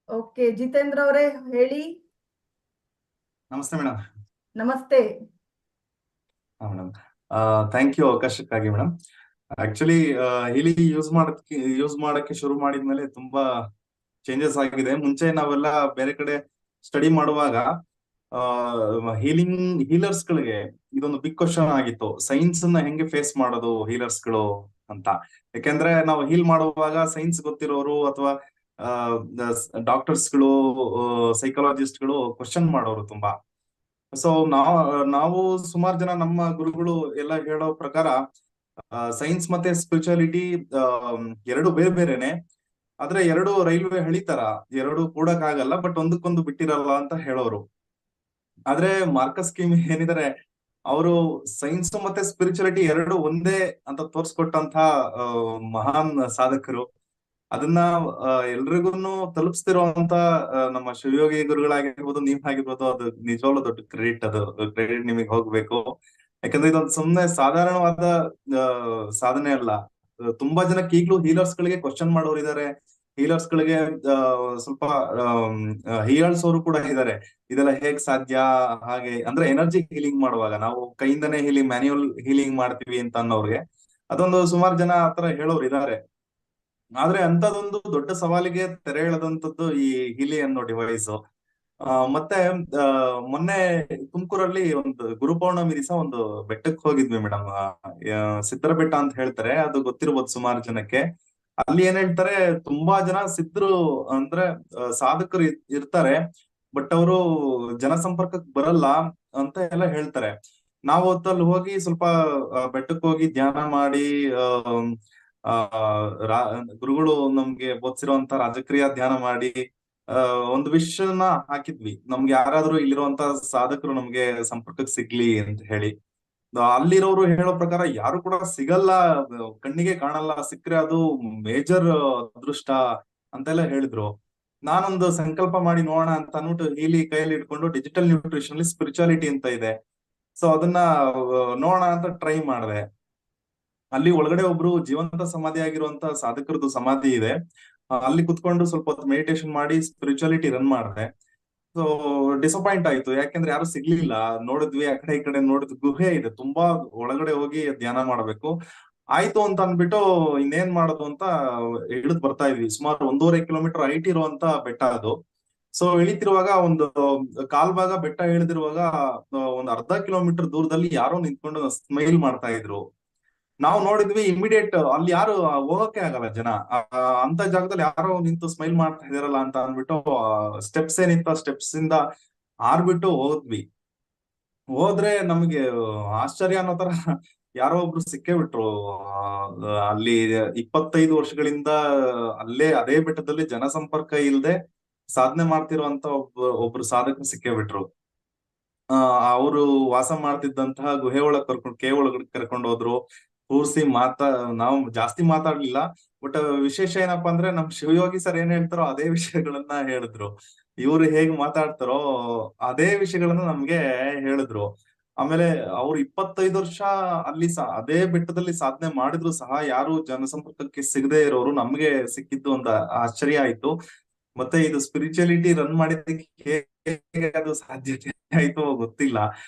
Okay, Jitendra ಅವರೇ ಹೇಳಿ. ನಮಸ್ತೆ ಮೇಡಮ್. ನಮಸ್ತೆ. ಮೇಡಮ್, ಥ್ಯಾಂಕ್ ಯು ಅವಕಾಶಕ್ಕಾಗಿ ಮೇಡಮ್. ಆಕ್ಚುಲಿ ಇಲ್ಲಿ ಯೂಸ್ ಮಾಡಕ್ಕೆ ಶುರು ಮಾಡಿದ್ಮೇಲೆ ತುಂಬಾ ಚೇಂಜಸ್ ಆಗಿದೆ. ಮುಂಚೆ ನಾವೆಲ್ಲ ಬೇರೆ ಕಡೆ ಸ್ಟಡಿ ಮಾಡುವಾಗ ಹೀಲರ್ಸ್ ಗಳಿಗೆ ಇದೊಂದು ಬಿಗ್ ಕ್ವಶನ್ ಆಗಿತ್ತು, ಸೈನ್ಸ್ ನ ಹೆಂಗೆ ಫೇಸ್ ಮಾಡೋದು ಹೀಲರ್ಸ್ ಗಳು ಅಂತ. ಯಾಕೆಂದ್ರೆ ನಾವು ಹೀಲ್ ಮಾಡುವಾಗ ಸೈನ್ಸ್ ಗೊತ್ತಿರೋರು ಅಥವಾ ಡಾಕ್ಟರ್ಸ್ ಗಳು, ಸೈಕಾಲಜಿಸ್ಟ್ ಗಳು ಕ್ವಶನ್ ಮಾಡೋರು ತುಂಬಾ. ಸೊ ನಾವು ಸುಮಾರು ಜನ ನಮ್ಮ ಗುರುಗಳು ಎಲ್ಲ ಹೇಳೋ ಪ್ರಕಾರ ಸೈನ್ಸ್ ಮತ್ತೆ ಸ್ಪಿರಿಚುಯಾಲಿಟಿ ಎರಡು ಬೇರೆ ಬೇರೆನೆ. ಆದ್ರೆ ಎರಡು ರೈಲ್ವೆ ಹಳಿತರ, ಎರಡು ಕೂಡಕ್ಕಾಗಲ್ಲ, ಬಟ್ ಒಂದಕ್ಕೊಂದು ಬಿಟ್ಟಿರಲ್ಲ ಅಂತ ಹೇಳೋರು. ಆದ್ರೆ ಮಾರ್ಕಸ್ ಕಿಮಿ ಏನಿದ್ದಾರೆ, ಅವರು ಸೈನ್ಸ್ ಮತ್ತೆ ಸ್ಪಿರಿಚುಯಾಲಿಟಿ ಎರಡು ಒಂದೇ ಅಂತ ತೋರ್ಸ್ಕೊಟ್ಟಂತ ಮಹಾನ್ ಸಾಧಕರು. ಅದನ್ನ ಎಲ್ರಿಗೂ ತಲುಪಿಸ್ತಿರುವಂತ ನಮ್ಮ ಶಿವಯೋಗಿ ಗುರುಗಳಾಗಿರ್ಬೋದು, ನೀವಾಗಿರ್ಬೋದು, ಅದು ನಿಜವಾಗ್ಲೂ ದೊಡ್ಡ ಕ್ರೆಡಿಟ್. ಅದು ಕ್ರೆಡಿಟ್ ನಿಮಗೆ ಹೋಗ್ಬೇಕು. ಯಾಕಂದ್ರೆ ಇದೊಂದು ಸುಮ್ನೆ ಸಾಧಾರಣವಾದ ಸಾಧನೆ ಅಲ್ಲ. ತುಂಬಾ ಜನಕ್ಕೆ ಈಗ್ಲೂ ಹೀಲರ್ಸ್ ಗಳಿಗೆ ಕ್ವಶನ್ ಮಾಡೋರು ಇದಾರೆ. ಹೀಲರ್ಸ್ ಗಳಿಗೆ ಸ್ವಲ್ಪ ಹೀಯಾಳ್ಸೋರು ಕೂಡ ಇದಾರೆ. ಇದೆಲ್ಲ ಹೇಗ್ ಸಾಧ್ಯ, ಹಾಗೆ ಅಂದ್ರೆ ಎನರ್ಜಿ ಹೀಲಿಂಗ್ ಮಾಡುವಾಗ ನಾವು ಕೈಯಿಂದನೇ ಹೀಲಿಂಗ್, ಮ್ಯಾನ್ಯುಯಲ್ ಹೀಲಿಂಗ್ ಮಾಡ್ತೀವಿ ಅಂತ ಅನ್ನೋರ್ಗೆ ಅದೊಂದು ಸುಮಾರು ಜನ ಆತರ ಹೇಳೋರು ಇದಾರೆ. ಆದ್ರೆ ಅಂತದೊಂದು ದೊಡ್ಡ ಸವಾಲಿಗೆ ತೆರೆ ಎಳೆದಂತದ್ದು ಈ ಹಿಲಿ ಅನ್ನೋ ಡಿವೈಸ್. ಮತ್ತೆ ಮೊನ್ನೆ ತುಮಕೂರಲ್ಲಿ ಒಂದು ಗುರುಪೌರ್ಣಮಿ ದಿವಸ ಒಂದು ಬೆಟ್ಟಕ್ಕೆ ಹೋಗಿದ್ವಿ ಮೇಡಮ್. ಸಿದ್ದರ ಬೆಟ್ಟ ಅಂತ ಹೇಳ್ತಾರೆ, ಅದು ಗೊತ್ತಿರ್ಬೋದು ಸುಮಾರು ಜನಕ್ಕೆ. ಅಲ್ಲಿ ಏನ್ ಹೇಳ್ತಾರೆ, ತುಂಬಾ ಜನ ಸಿದ್ಧರು ಅಂದ್ರೆ ಸಾಧಕರು ಇರ್ತಾರೆ, ಬಟ್ ಅವರು ಜನಸಂಪರ್ಕಕ್ಕೆ ಬರಲ್ಲ ಅಂತ ಎಲ್ಲ ಹೇಳ್ತಾರೆ. ನಾವು ಹೊತ್ತಲ್ಲಿ ಹೋಗಿ ಸ್ವಲ್ಪ ಬೆಟ್ಟಕ್ಕೆ ಹೋಗಿ ಧ್ಯಾನ ಮಾಡಿ, ಆ ಗುರುಗಳು ನಮ್ಗೆ ಬೋಧಿಸಿರುವಂತ ರಾಜಕ್ರಿಯ ಧ್ಯಾನ ಮಾಡಿ ಒಂದು ವಿಷಯನ ಹಾಕಿದ್ವಿ, ನಮ್ಗೆ ಯಾರಾದ್ರೂ ಇಲ್ಲಿರುವಂತ ಸಾಧಕರು ನಮ್ಗೆ ಸಂಪರ್ಕಕ್ಕೆ ಸಿಗ್ಲಿ ಅಂತ ಹೇಳಿ. ಅಲ್ಲಿರೋರು ಹೇಳೋ ಪ್ರಕಾರ ಯಾರು ಕೂಡ ಸಿಗಲ್ಲ, ಕಣ್ಣಿಗೆ ಕಾಣಲ್ಲ, ಸಿಕ್ಕರೆ ಅದು ಮೇಜರ್ ಅದೃಷ್ಟ ಅಂತೆಲ್ಲ ಹೇಳಿದ್ರು. ನಾನೊಂದು ಸಂಕಲ್ಪ ಮಾಡಿ ನೋಡೋಣ ಅಂತ ಅಂದ್ಬಿಟ್ಟು ಇಲ್ಲಿ ಕೈಯಲ್ಲಿ ಇಟ್ಕೊಂಡು ಡಿಜಿಟಲ್ ನ್ಯೂಟ್ರಿಷನ್ ಅಲ್ಲಿ ಸ್ಪಿರಿಚುಯಾಲಿಟಿ ಅಂತ ಇದೆ, ಸೊ ಅದನ್ನ ನೋಡೋಣ ಅಂತ ಟ್ರೈ ಮಾಡಿದೆ. ಅಲ್ಲಿ ಒಳಗಡೆ ಒಬ್ರು ಜೀವಂತ ಸಮಾಧಿ ಆಗಿರುವಂತ ಸಾಧಕರದ್ದು ಸಮಾಧಿ ಇದೆ. ಅಲ್ಲಿ ಕುತ್ಕೊಂಡು ಸ್ವಲ್ಪ ಹೊತ್ತು ಮೆಡಿಟೇಷನ್ ಮಾಡಿ ಸ್ಪಿರಿಚುಯಾಲಿಟಿ ರನ್ ಮಾಡಿದೆ. ಸೊ ಡಿಸಪಾಯಿಂಟ್ ಆಯ್ತು, ಯಾಕೆಂದ್ರೆ ಯಾರು ಸಿಗ್ಲಿಲ್ಲ. ನೋಡಿದ್ವಿ ಆ ಕಡೆ ಈ ಕಡೆ, ನೋಡಿದ್ವಿ ಗುಹೆ ಇದೆ, ತುಂಬಾ ಒಳಗಡೆ ಹೋಗಿ ಧ್ಯಾನ ಮಾಡ್ಬೇಕು. ಆಯ್ತು ಅಂತ ಅನ್ಬಿಟ್ಟು ಇನ್ನೇನ್ ಮಾಡೋದು ಅಂತ ಇಳಿದ್ ಬರ್ತಾ ಇದ್ವಿ. ಸುಮಾರು 1.5 ಕಿಲೋಮೀಟರ್ ಹೈಟ್ ಇರುವಂತ ಬೆಟ್ಟ ಅದು. ಸೊ ಇಳಿತಿರುವಾಗ ಒಂದು ಕಾಲ್ಭಾಗ ಬೆಟ್ಟ ಇಳಿದಿರುವಾಗ ಒಂದು ಅರ್ಧ 1 ಕಿಲೋಮೀಟರ್ ದೂರದಲ್ಲಿ ಯಾರೋ ನಿಂತ್ಕೊಂಡು ಸ್ಮೈಲ್ ಮಾಡ್ತಾ ಇದ್ರು. ನಾವು ನೋಡಿದ್ವಿ, ಇಮಿಡಿಯೇಟ್ ಅಲ್ಲಿ ಯಾರು ಹೋಗಕ್ಕೆ ಆಗಲ್ಲ ಜನ, ಅಂತ ಜಾಗದಲ್ಲಿ ಯಾರೋ ನಿಂತು ಸ್ಮೈಲ್ ಮಾಡ್ತಾ ಇದಾರಲ್ಲ ಅಂತ ಅಂದ್ಬಿಟ್ಟು ಸ್ಟೆಪ್ಸ್ ಏನಿತ್ತ ಸ್ಟೆಪ್ಸ್ ಇಂದ ಆರ್ಬಿಟ್ಟು ಹೋದ್ವಿ. ಹೋದ್ರೆ ನಮ್ಗೆ ಆಶ್ಚರ್ಯ ಅನ್ನೋ ತರ ಯಾರೋ ಒಬ್ರು ಸಿಕ್ಕೇ ಬಿಟ್ರು. ಅಲ್ಲಿ 25 ವರ್ಷಗಳಿಂದ ಅಲ್ಲೇ ಅದೇ ಬೆಟ್ಟದಲ್ಲಿ ಜನಸಂಪರ್ಕ ಇಲ್ಲದೆ ಸಾಧನೆ ಮಾಡ್ತಿರುವಂತ ಒಬ್ರು ಸಾಧಕರು ಸಿಕ್ಕೇ ಬಿಟ್ರು. ಅವರು ವಾಸ ಮಾಡ್ತಿದ್ದಂತಹ ಗುಹೆ ಒಳಗ್ ಕೇವ್ ಒಳಗಡೆ ಕರ್ಕೊಂಡು ಹೋದ್ರು, ಕೂರ್ಸಿ ನಾವು ಜಾಸ್ತಿ ಮಾತಾಡ್ಲಿಲ್ಲ. ಬಟ್ ವಿಶೇಷ ಏನಪ್ಪಾ ಅಂದ್ರೆ ನಮ್ ಶಿವಯೋಗಿ ಸರ್ ಏನ್ ಹೇಳ್ತಾರೋ ಅದೇ ವಿಷಯಗಳನ್ನ ಹೇಳಿದ್ರು. ಇವ್ರು ಹೇಗ್ ಮಾತಾಡ್ತಾರೋ ಅದೇ ವಿಷಯಗಳನ್ನ ನಮ್ಗೆ ಹೇಳಿದ್ರು. ಆಮೇಲೆ ಅವ್ರು 25 ವರ್ಷ ಅಲ್ಲಿ ಅದೇ ಬೆಟ್ಟದಲ್ಲಿ ಸಾಧನೆ ಮಾಡಿದ್ರು ಸಹ ಯಾರು ಜನಸಂಪರ್ಕಕ್ಕೆ ಸಿಗದೆ ಇರೋರು ನಮ್ಗೆ ಸಿಕ್ಕಿದ್ದು ಒಂದು ಆಶ್ಚರ್ಯ ಆಯ್ತು. ಮತ್ತೆ ಇದು ಸ್ಪಿರಿಚುಯಾಲಿಟಿ ರನ್ ಮಾಡಿದ್ದಕ್ಕೆ ಹೇಗೆ ಅದು ಸಾಧ್ಯತೆ ಆಯ್ತು ಗೊತ್ತಿಲ್ಲ.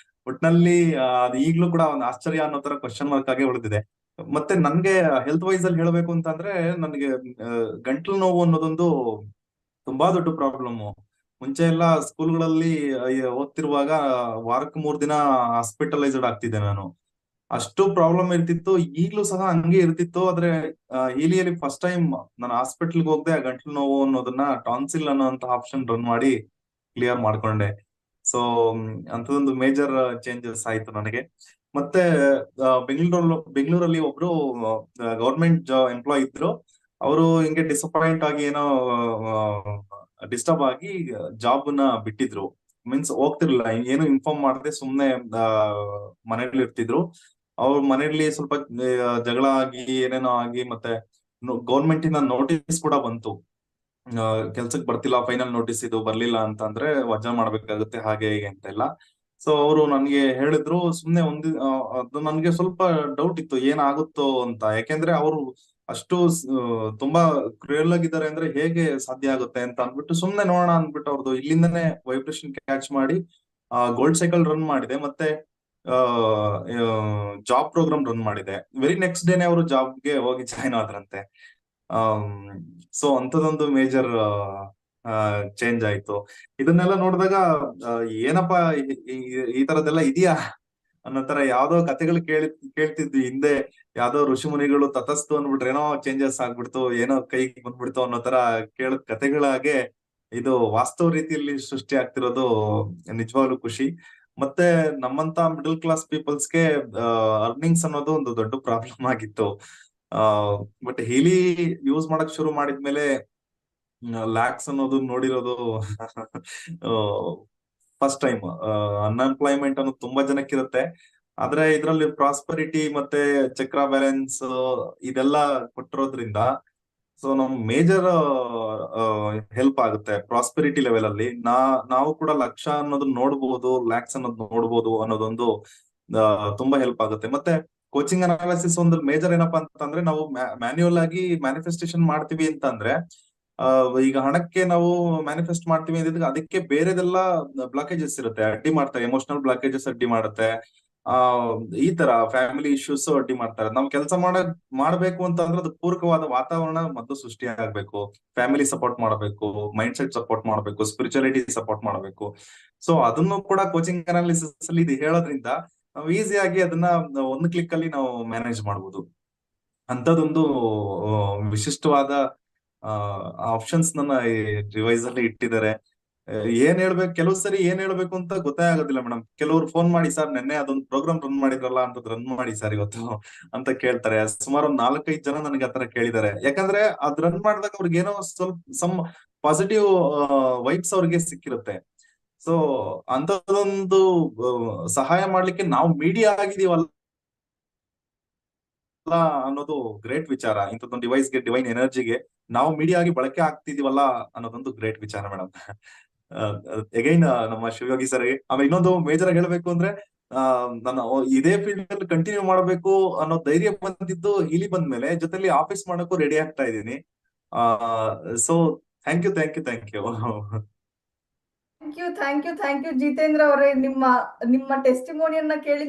ಒಟ್ನಲ್ಲಿ ಅದು ಈಗ್ಲೂ ಕೂಡ ಒಂದು ಆಶ್ಚರ್ಯ ಅನ್ನೋ ತರ ಕ್ವಶನ್ ಮಾರ್ಕ್ ಆಗಿ ಉಳಿದಿದೆ. ಮತ್ತೆ ನನ್ಗೆ ಹೆಲ್ತ್ ವೈಸ್ ಅಲ್ಲಿ ಹೇಳ್ಬೇಕು ಅಂತಂದ್ರೆ, ನನ್ಗೆ ಗಂಟ್ಲು ನೋವು ಅನ್ನೋದೊಂದು ತುಂಬಾ ದೊಡ್ಡ ಪ್ರಾಬ್ಲಮ್. ಮುಂಚೆ ಎಲ್ಲ ಸ್ಕೂಲ್ಗಳಲ್ಲಿ ಓದ್ತಿರುವಾಗ ವಾರಕ್ಕೆ 3 ದಿನ ಹಾಸ್ಪಿಟಲೈಸ್ಡ್ ಆಗ್ತಿದ್ದೆ ನಾನು. ಅಷ್ಟು ಪ್ರಾಬ್ಲಮ್ ಇರ್ತಿತ್ತು, ಈಗ್ಲೂ ಸಹ ಹಂಗೆ ಇರ್ತಿತ್ತು. ಆದ್ರೆ ಇಲಿಯಲ್ಲಿ ಫಸ್ಟ್ ಟೈಮ್ ನಾನು ಹಾಸ್ಪಿಟಲ್ಗೆ ಹೋಗದೆ ಆ ಗಂಟ್ಲು ನೋವು ಅನ್ನೋದನ್ನ ಟಾನ್ಸಿಲ್ ಅನ್ನೋಂತ ಆಪ್ಷನ್ ರನ್ ಮಾಡಿ ಕ್ಲಿಯರ್ ಮಾಡ್ಕೊಂಡೆ. ಸೊ ಅಂತದೊಂದು ಮೇಜರ್ ಚೇಂಜಸ್ ಆಯ್ತು ನನಗೆ. ಮತ್ತೆ ಬೆಂಗಳೂರಲ್ಲಿ ಒಬ್ರು ಗೌರ್ಮೆಂಟ್ ಎಂಪ್ಲಾಯ್ ಇದ್ರು. ಅವರು ಹಿಂಗೆ ಡಿಸಪಾಯಿಂಟ್ ಆಗಿ ಏನೋ ಡಿಸ್ಟರ್ಬ್ ಆಗಿ ಜಾಬ್ ನ ಬಿಟ್ಟಿದ್ರು. ಮೀನ್ಸ್ ಹೋಗ್ತಿರ್ಲಿಲ್ಲ, ಏನು ಇನ್ಫಾರ್ಮ್ ಮಾಡದೆ ಸುಮ್ನೆ ಮನೇಲಿ ಇರ್ತಿದ್ರು. ಅವ್ರ ಮನೇಲಿ ಸ್ವಲ್ಪ ಜಗಳ ಆಗಿ ಏನೇನೋ ಆಗಿ, ಮತ್ತೆ ಗೌರ್ಮೆಂಟ್ ಇಂದ ನೋಟಿಸ್ ಕೂಡ ಬಂತು, ಕೆಲ್ಸಕ್ಕೆ ಬರ್ತಿಲ್ಲ, ಫೈನಲ್ ನೋಟಿಸ್ ಇದು ಬರ್ಲಿಲ್ಲ ಅಂತ ಅಂದ್ರೆ ವಜಾ ಮಾಡ್ಬೇಕಾಗುತ್ತೆ ಹಾಗೆ ಹೀಗೆ ಅಂತೆಲ್ಲ. ಸೊ ಅವರು ನನ್ಗೆ ಹೇಳಿದ್ರು. ಸುಮ್ನೆ ಅದು ನನ್ಗೆ ಸ್ವಲ್ಪ ಡೌಟ್ ಇತ್ತು ಏನಾಗುತ್ತೋ ಅಂತ. ಯಾಕೆಂದ್ರೆ ಅವರು ಅಷ್ಟು ತುಂಬಾ ಕ್ರೂಯಲ್ ಆಗಿದ್ದಾರೆ ಅಂದ್ರೆ ಹೇಗೆ ಸಾಧ್ಯ ಆಗುತ್ತೆ ಅಂತ ಅಂದ್ಬಿಟ್ಟು ಸುಮ್ನೆ ನೋಡೋಣ ಅಂದ್ಬಿಟ್ಟು ಅವ್ರದ್ದು ಇಲ್ಲಿಂದನೇ ವೈಬ್ರೇಷನ್ ಕ್ಯಾಚ್ ಮಾಡಿ ಗೋಲ್ಡ್ ಸೈಕಲ್ ರನ್ ಮಾಡಿದೆ, ಮತ್ತೆ ಜಾಬ್ ಪ್ರೋಗ್ರಾಮ್ ರನ್ ಮಾಡಿದೆ. ವೆರಿ ನೆಕ್ಸ್ಟ್ ಡೇನೆ ಅವರು ಜಾಬ್ಗೆ ಹೋಗಿ ಜಾಯ್ನ್ ಆದ್ರಂತೆ. ಸೊ ಅಂತದೊಂದು ಮೇಜರ್ ಚೇಂಜ್ ಆಯ್ತು. ಇದನ್ನೆಲ್ಲ ನೋಡಿದಾಗ ಏನಪ್ಪಾ ಈ ತರದೆಲ್ಲ ಇದೆಯಾ ಅನ್ನೋ ತರ ಯಾವ್ದೋ ಕಥೆಗಳು ಕೇಳ್ತಿದ್ವಿ ಹಿಂದೆ. ಯಾವ್ದೋ ಋಷಿ ಮುನಿಗಳು ತತಸ್ತು ಅಂದ್ಬಿಟ್ರೆ ಏನೋ ಚೇಂಜಸ್ ಆಗ್ಬಿಡ್ತು, ಏನೋ ಕೈಗೆ ಬಂದ್ಬಿಡ್ತು ಅನ್ನೋ ತರ ಕೇಳದ್ ಕಥೆಗಳಾಗೆ ಇದು ವಾಸ್ತವ ರೀತಿಯಲ್ಲಿ ಸೃಷ್ಟಿ ಆಗ್ತಿರೋದು ನಿಜವಾಗ್ಲೂ ಖುಷಿ. ಮತ್ತೆ ನಮ್ಮಂತ ಮಿಡಲ್ ಕ್ಲಾಸ್ ಪೀಪಲ್ಸ್ಗೆ ಅರ್ನಿಂಗ್ಸ್ ಅನ್ನೋದು ಒಂದು ದೊಡ್ಡ ಪ್ರಾಬ್ಲಮ್ ಆಗಿತ್ತು. ಬಟ್ ಹೀಲಿ ಯೂಸ್ ಮಾಡಕ್ ಶುರು ಮಾಡಿದ್ಮೇಲೆ ಲ್ಯಾಕ್ಸ್ ಅನ್ನೋದು ನೋಡಿರೋದು ಫಸ್ಟ್ ಟೈಮ್. ಅನ್ಎಂಪ್ಲಾಯ್ಮೆಂಟ್ ಅನ್ನೋದು ತುಂಬಾ ಜನಕ್ಕಿರುತ್ತೆ, ಆದ್ರೆ ಇದ್ರಲ್ಲಿ ಪ್ರಾಸ್ಪರಿಟಿ ಮತ್ತೆ ಚಕ್ರ ಬ್ಯಾಲೆನ್ಸ್ ಇದೆಲ್ಲ ಕೊಟ್ಟಿರೋದ್ರಿಂದ ಸೊ ನಮ್ ಮೇಜರ್ ಹೆಲ್ಪ್ ಆಗುತ್ತೆ ಪ್ರಾಸ್ಪೆರಿಟಿ ಲೆವೆಲ್ ಅಲ್ಲಿ. ನಾವು ಕೂಡ ಲಕ್ಷ ಅನ್ನೋದನ್ನ ನೋಡ್ಬೋದು, ಲ್ಯಾಕ್ಸ್ ಅನ್ನೋದು ನೋಡ್ಬೋದು ಅನ್ನೋದೊಂದು ತುಂಬಾ ಹೆಲ್ಪ್ ಆಗುತ್ತೆ. ಮತ್ತೆ ಕೋಚಿಂಗ್ ಅನಾಲಿಸಿಸ್ ಒಂದು ಮೇಜರ್ ಏನಪ್ಪಾ ಅಂತಂದ್ರೆ, ನಾವು ಮ್ಯಾನ್ಯುಯಲ್ ಆಗಿ ಮ್ಯಾನಿಫೆಸ್ಟೇಷನ್ ಮಾಡ್ತೀವಿ ಅಂತಂದ್ರೆ ಈಗ ಹಣಕ್ಕೆ ನಾವು ಮ್ಯಾನಿಫೆಸ್ಟ್ ಮಾಡ್ತೀವಿ ಅಂದಿದ್ರೆ ಅದಕ್ಕೆ ಬೇರೆದೆಲ್ಲ ಬ್ಲಾಕೇಜಸ್ ಇರುತ್ತೆ, ಅಡ್ಡಿ ಮಾಡ್ತಾರೆ. ಎಮೋಷನಲ್ ಬ್ಲಾಕೇಜಸ್ ಅಡ್ಡಿ ಮಾಡುತ್ತೆ, ಈ ತರ ಫ್ಯಾಮಿಲಿ ಇಶ್ಯೂಸ್ ಅಡ್ಡಿ ಮಾಡ್ತಾರೆ. ನಾವು ಕೆಲಸ ಮಾಡ್ಬೇಕು ಅಂತಂದ್ರೆ ಅದು ಪೂರಕವಾದ ವಾತಾವರಣ ಮೊದಲು ಸೃಷ್ಟಿ ಆಗ್ಬೇಕು. ಫ್ಯಾಮಿಲಿ ಸಪೋರ್ಟ್ ಮಾಡಬೇಕು, ಮೈಂಡ್ ಸೆಟ್ ಸಪೋರ್ಟ್ ಮಾಡಬೇಕು, ಸ್ಪಿರಿಚುಯಾಲಿಟಿ ಸಪೋರ್ಟ್ ಮಾಡಬೇಕು. ಸೊ ಅದನ್ನು ಕೂಡ ಕೋಚಿಂಗ್ ಅನಾಲಿಸಿಸ್ ಅಲ್ಲಿ ಇದು ಹೇಳೋದ್ರಿಂದ ನಾವು ಈಸಿಯಾಗಿ ಅದನ್ನ ಒಂದು ಕ್ಲಿಕ್ ಅಲ್ಲಿ ನಾವು ಮ್ಯಾನೇಜ್ ಮಾಡ್ಬೋದು. ಅಂತದೊಂದು ವಿಶಿಷ್ಟವಾದ ಆಪ್ಷನ್ಸ್ ನನ್ನ ಈ ಡಿವೈಸ್ ಅಲ್ಲಿ ಇಟ್ಟಿದ್ದಾರೆ. ಏನ್ ಹೇಳ್ಬೇಕು, ಕೆಲವು ಸರಿ ಏನ್ ಹೇಳ್ಬೇಕು ಅಂತ ಗೊತ್ತೇ ಆಗೋದಿಲ್ಲ ಮೇಡಮ್. ಕೆಲವ್ರು ಫೋನ್ ಮಾಡಿ, ಸರ್ ನೆನ್ನೆ ಅದೊಂದು ಪ್ರೋಗ್ರಾಮ್ ರನ್ ಮಾಡಿದ್ರಲ್ಲ ಅಂತ ರನ್ ಮಾಡಿ ಸರ್ ಇವತ್ತು ಅಂತ ಕೇಳ್ತಾರೆ. ಸುಮಾರು ಒಂದು 4-5 ಜನ ನನಗೆ ಆತರ ಕೇಳಿದ್ದಾರೆ. ಯಾಕಂದ್ರೆ ಅದ್ ರನ್ ಮಾಡಿದಾಗ ಅವ್ರಿಗೆ ಏನೋ ಸ್ವಲ್ಪ ಸಮ್ ಪಾಸಿಟಿವ್ ವೈಬ್ಸ್ ಅವ್ರಿಗೆ ಸಿಕ್ಕಿರುತ್ತೆ. ಸೊ ಅಂತದೊಂದು ಸಹಾಯ ಮಾಡ್ಲಿಕ್ಕೆ ನಾವು ಮೀಡಿಯಾ ಆಗಿದೀವಲ್ಲ ಅನ್ನೋದು ಗ್ರೇಟ್ ವಿಚಾರ. ಇಂಥದ್ದೊಂದು ಡಿವೈಸ್ಗೆ, ಡಿವೈನ್ ಎನರ್ಜಿಗೆ ನಾವು ಮೀಡಿಯಾ ಆಗಿ ಬಳಕೆ ಆಗ್ತಿದೀವಲ್ಲ ಅನ್ನೋದೊಂದು ಗ್ರೇಟ್ ವಿಚಾರ ಮೇಡಮ್. ಅಗೈನ್ ನಮ್ಮ ಶಿವಯೋಗಿ ಸರ್. ಆಮೇಲೆ ಇನ್ನೊಂದು ಮೇಜರ್ ಆಗಿ ಹೇಳ್ಬೇಕು ಅಂದ್ರೆ, ನಾನು ಇದೇ ಫೀಲ್ಡ್ ಅಲ್ಲಿ ಕಂಟಿನ್ಯೂ ಮಾಡಬೇಕು ಅನ್ನೋ ಧೈರ್ಯ ಬಂದಿದ್ದು ಇಲ್ಲಿ ಬಂದ್ಮೇಲೆ, ಜೊತೆಲಿ ಆಫೀಸ್ ಮಾಡಕ್ಕೂ ರೆಡಿ ಆಗ್ತಾ ಇದ್ದೀನಿ. So thank you, thank you, thank you. Thank you Jitendra ಅವರೇ. ನಿಮ್ಮ ಟೆಸ್ಟಿಮೋನಿಯನ್ನ ಕೇಳಿ